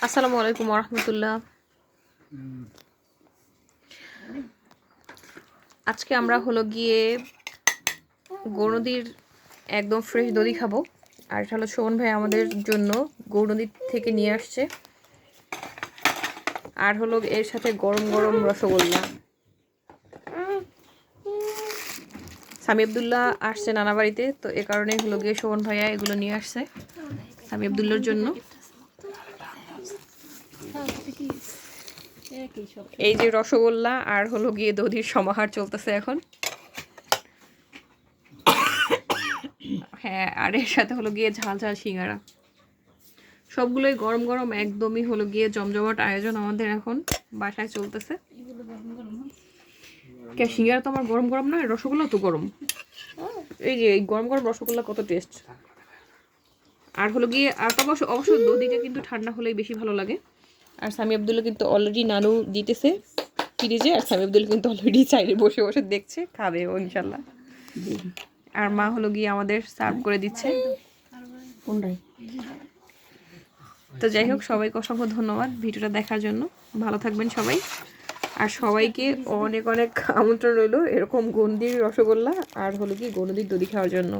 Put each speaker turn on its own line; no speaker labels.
আসসালামু আলাইকুম রহমতুল্লাহ। আজকে আমরা হলো গিয়ে গৌরনদীর একদম ফ্রেশ দধি খাবো। আর এটা হলো শোভন ভাই আমাদের জন্য গৌরনদী থেকে নিয়ে আসছে। আর হলো এর সাথে গরম গরম রসগোল্লা। সামি আবদুল্লাহ আসছে নানা বাড়িতে, তো এ কারণে হলো গিয়ে শোভন ভাইয়া এগুলো নিয়ে আসছে সামি আবদুল্লার জন্য। এই যে রসগোল্লা আর হলো গিয়ে দধির সমাহার চলতেছে এখন। হ্যাঁ, আর এর সাথে হলো গিয়ে ঝাল ঝাল সিঙ্গারা, সবগুলোই গরম গরম, একদমই হলো গিয়ে জমজমাট আয়োজন আমাদের এখন বাসায় চলতেছে। কে সিঙ্গারা তো আমার গরম গরম না, রসগোল্লা তো গরম। এই যে এই গরম গরম রসগোল্লা কত টেস্ট। আর হলো গিয়ে আর অবশ্য দধিটা কিন্তু ঠান্ডা হলেই বেশি ভালো লাগে। আর সামি আবদুল্লাহ কিন্তু অলরেডি নানু দিতেছে ফ্রিজে, আর সামি আবদুল্লাহ কিন্তু অলরেডি চাইলে বসে বসে দেখছে, খাবে ও ইনশাল্লাহ। আর মা হলো গিয়ে আমাদের সার্ভ করে দিচ্ছে। তো যাই হোক, সবাইকে অসংখ্য ধন্যবাদ ভিডিওটা দেখার জন্য। ভালো থাকবেন সবাই, আর সবাইকে অনেক অনেক আমন্ত্রণ রইল এরকম গন্ডির রসগোল্লা আর হলো কি গৌরনদীর দধি খাওয়ার জন্য।